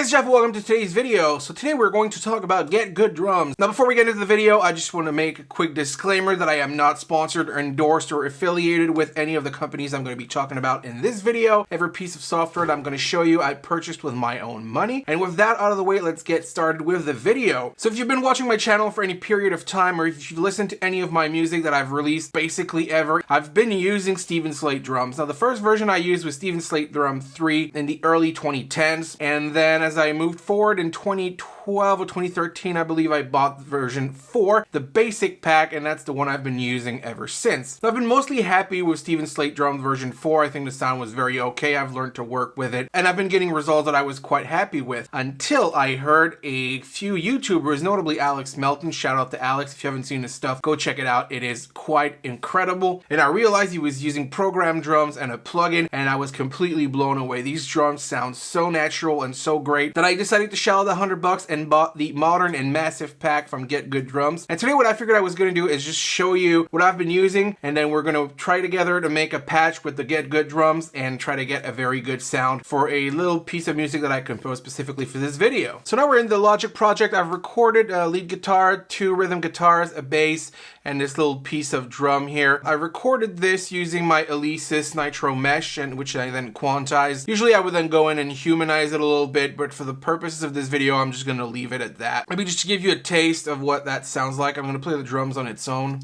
guys, Jeff, welcome to today's video. So today we're going to talk about GetGoodDrums. Now before we get into the video, I just want to make a quick disclaimer that I am not sponsored or endorsed or affiliated with any of the companies I'm going to be talking about in this video. Every piece of software that I'm going to show you I purchased with my own money. And with that out of the way, let's get started with the video. So if you've been watching my channel for any period of time, or if you've listened to any of my music that I've released basically ever, I've been using Steven Slate drums. Now the first version I used was Steven Slate Drum 3 in the early 2010s, and then as I moved forward in 2012 or 2013, I believe I bought version 4, the basic pack, and that's the one I've been using ever since. So I've been mostly happy with Steven Slate Drum version 4. I think the sound was very okay. I've learned to work with it, and I've been getting results that I was quite happy with until I heard a few YouTubers, notably Alex Melton. Shout out to Alex. If you haven't seen his stuff, go check it out. It is quite incredible. And I realized he was using programmed drums and a plugin, and I was completely blown away. These drums sound so natural and so great that I decided to shell out the $100 and bought the modern and massive pack from GetGoodDrums. And today what I figured I was going to do is just show you what I've been using, and then we're going to try together to make a patch with the GetGoodDrums and try to get a very good sound for a little piece of music that I composed specifically for this video. So now we're in the Logic project. I've recorded a lead guitar, 2 rhythm guitars, a bass, and this little piece of drum here. I recorded this using my Alesis Nitro Mesh, and which I then quantized. Usually I would then go in and humanize it a little bit, but for the purposes of this video, I'm just gonna leave it at that. Maybe just to give you a taste of what that sounds like, I'm gonna play the drums on its own.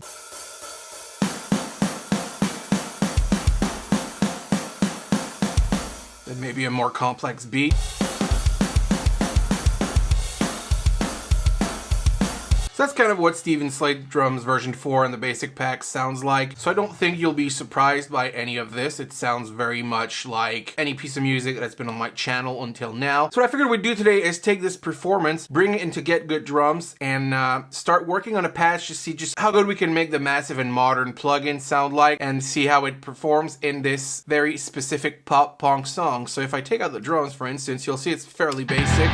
Then maybe a more complex beat. So that's kind of what Steven Slate Drums version 4 in the basic pack sounds like. So I don't think you'll be surprised by any of this. It sounds very much like any piece of music that's been on my channel until now. So what I figured we'd do today is take this performance, bring it into GetGoodDrums, and start working on a patch to see just how good we can make the massive and modern plugin sound like, and see how it performs in this very specific pop punk song. So if I take out the drums, for instance, you'll see it's fairly basic.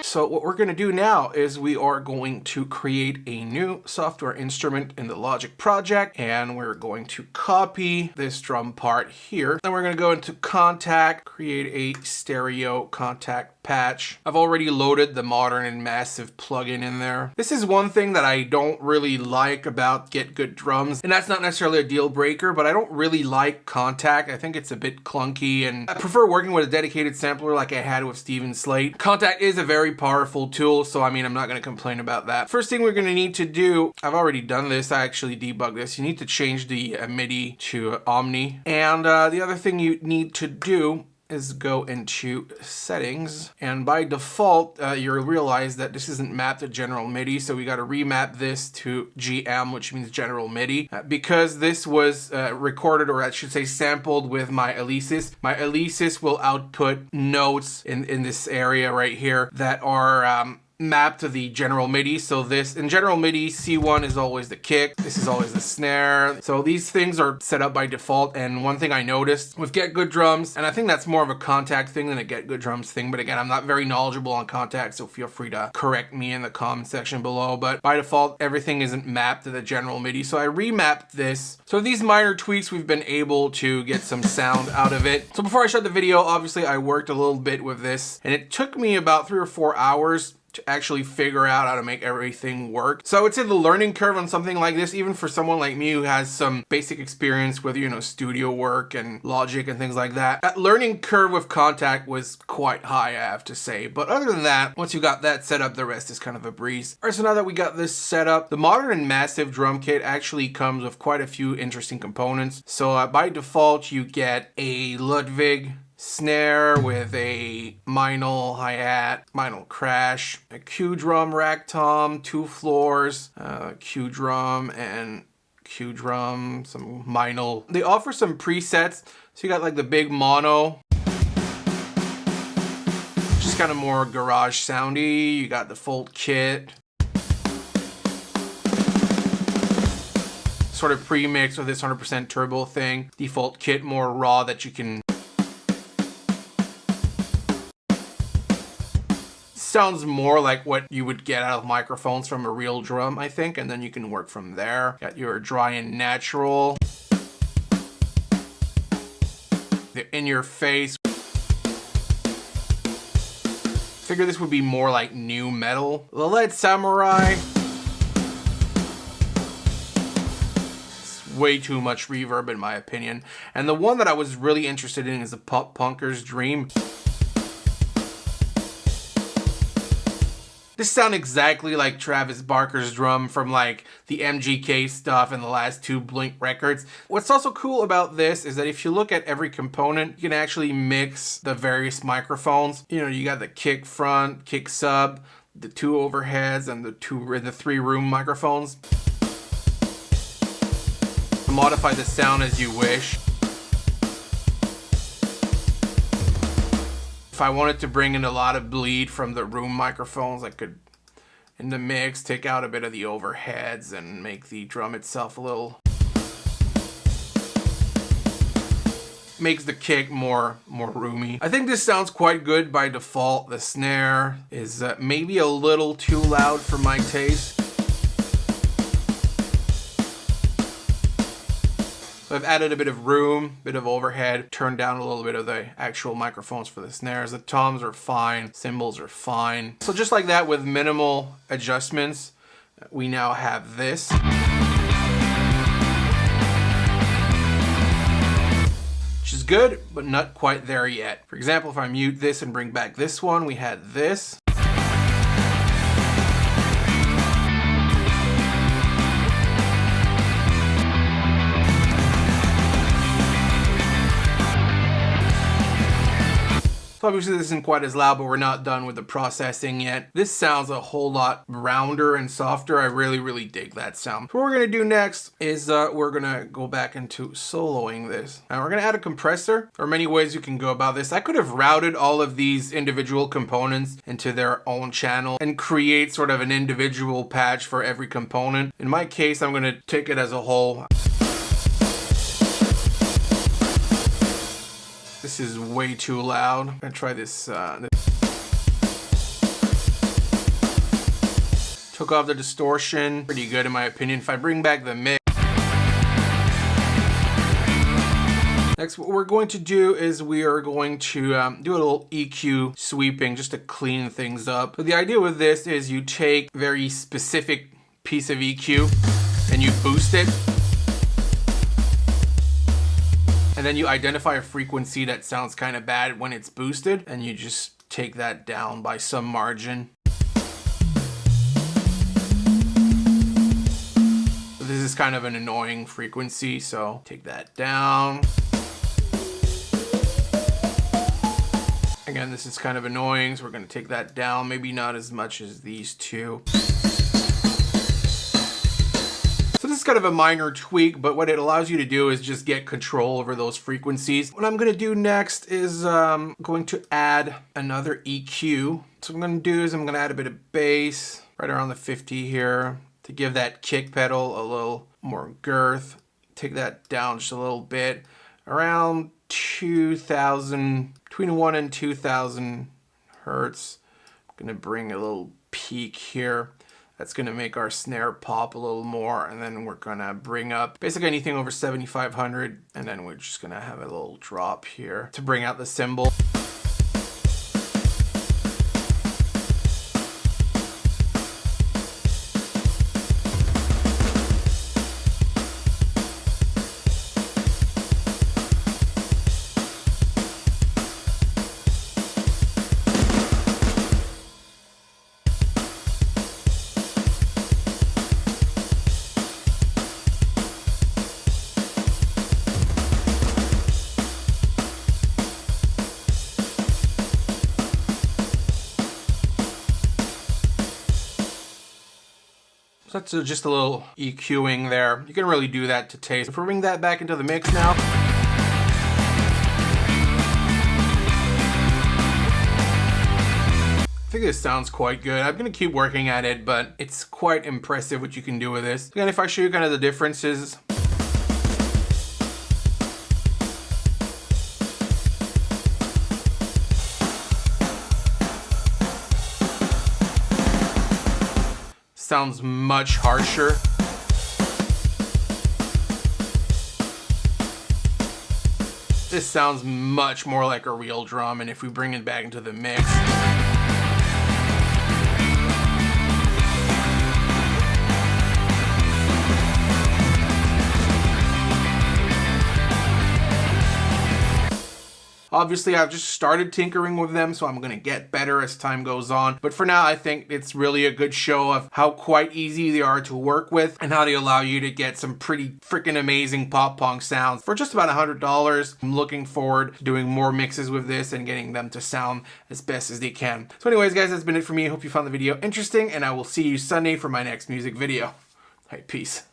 So what we're going to do now is we are going to create a new software instrument in the Logic project, and we're going to copy this drum part here. Then we're going to go into Contact, create a stereo contact patch. I've already loaded the modern and massive plugin in there. This is one thing that I don't really like about GetGoodDrums, and that's not necessarily a deal breaker, but I don't really like Contact. I think it's a bit clunky, and I prefer working with a dedicated sampler like I had with Steven Slate. Contact is a very powerful tool, so I mean, I'm not going to complain about that. First thing we're going to need to do, I've already done this, I actually debugged this. You need to change the MIDI to Omni, and the other thing you need to do is go into settings, and by default you'll realize that this isn't mapped to general MIDI, so we got to remap this to GM, which means general MIDI, because this was recorded, or I should say sampled, with my Alesis. My Alesis will output notes in this area right here that are mapped to the general MIDI. So this, in general MIDI, C1 is always the kick, this is always the snare. So these things are set up by default, and one thing I noticed with GetGoodDrums, and I think that's more of a Contact thing than a GetGoodDrums thing, but again, I'm not very knowledgeable on Contact, so feel free to correct me in the comment section below, but by default, everything isn't mapped to the general MIDI. So I remapped this. So these minor tweaks, we've been able to get some sound out of it. So before I shut the video, obviously I worked a little bit with this, and it took me about 3 or 4 hours to actually figure out how to make everything work. So I would say the learning curve on something like this, even for someone like me who has some basic experience with, you know, studio work and Logic and things like that, that learning curve with Contact was quite high, I have to say. But other than that, once you got that set up, the rest is kind of a breeze. All right, so now that we got this set up, the modern and massive drum kit actually comes with quite a few interesting components. So by default, you get a Ludwig snare with a Meinl hi-hat, Meinl crash, a Q drum rack tom, 2 floors, Q drum and Q drum, some Meinl. They offer some presets, so you got like the big mono, just kind of more garage soundy. You got the Default kit, sort of pre-mixed with this 100% turbo thing. Default kit more raw that you can sounds more like what you would get out of microphones from a real drum, I think, and then you can work from there. Got your dry and natural. The in your face. Figure this would be more like new metal. The Lead Samurai. It's way too much reverb in my opinion. And the one that I was really interested in is the Pop Punker's Dream. This sounds exactly like Travis Barker's drum from like the MGK stuff and the last two Blink records. What's also cool about this is that if you look at every component, you can actually mix the various microphones. You know, you got the kick front, kick sub, the two overheads, and the three room microphones. Modify the sound as you wish. If I wanted to bring in a lot of bleed from the room microphones, I could, in the mix, take out a bit of the overheads and make the drum itself a little... makes the kick more roomy. I think this sounds quite good by default. The snare is maybe a little too loud for my taste. So I've added a bit of room, bit of overhead, turned down a little bit of the actual microphones for the snares. The toms are fine, cymbals are fine. So just like that, with minimal adjustments, we now have this. Which is good, but not quite there yet. For example, if I mute this and bring back this one, we had this. So obviously this isn't quite as loud, but we're not done with the processing yet. This sounds a whole lot rounder and softer. I really dig that sound. So what we're gonna do next is we're gonna go back into soloing this. Now we're gonna add a compressor. There are many ways you can go about this. I could have routed all of these individual components into their own channel and create sort of an individual patch for every component. In my case, I'm gonna take it as a whole. This is way too loud. I'm gonna try this. Took off the distortion. Pretty good in my opinion. If I bring back the mix. Next, what we're going to do is we are going to do a little EQ sweeping just to clean things up. So the idea with this is you take a very specific piece of EQ and you boost it. And then you identify a frequency that sounds kind of bad when it's boosted, and you just take that down by some margin. This is kind of an annoying frequency, so take that down. Again, this is kind of annoying, so we're going to take that down. Maybe not as much as these two. So this is kind of a minor tweak, but what it allows you to do is just get control over those frequencies. What I'm gonna do next is going to add another EQ. So what I'm gonna do is I'm gonna add a bit of bass right around the 50 here to give that kick pedal a little more girth. Take that down just a little bit, around 2000, between 1 and 2000 hertz. I'm gonna bring a little peak here. That's gonna make our snare pop a little more, and then we're gonna bring up basically anything over 7500, and then we're just gonna have a little drop here to bring out the cymbal. So that's just a little EQing there. You can really do that to taste. If we bring that back into the mix now. I think this sounds quite good. I'm gonna keep working at it, but it's quite impressive what you can do with this. Again, if I show you kind of the differences. sounds much harsher. This sounds much more like a real drum, and if we bring it back into the mix, obviously, I've just started tinkering with them, so I'm going to get better as time goes on. But for now, I think it's really a good show of how quite easy they are to work with and how they allow you to get some pretty freaking amazing pop punk sounds for just about $100. I'm looking forward to doing more mixes with this and getting them to sound as best as they can. So anyways, guys, that's been it for me. I hope you found the video interesting, and I will see you Sunday for my next music video. All right, peace.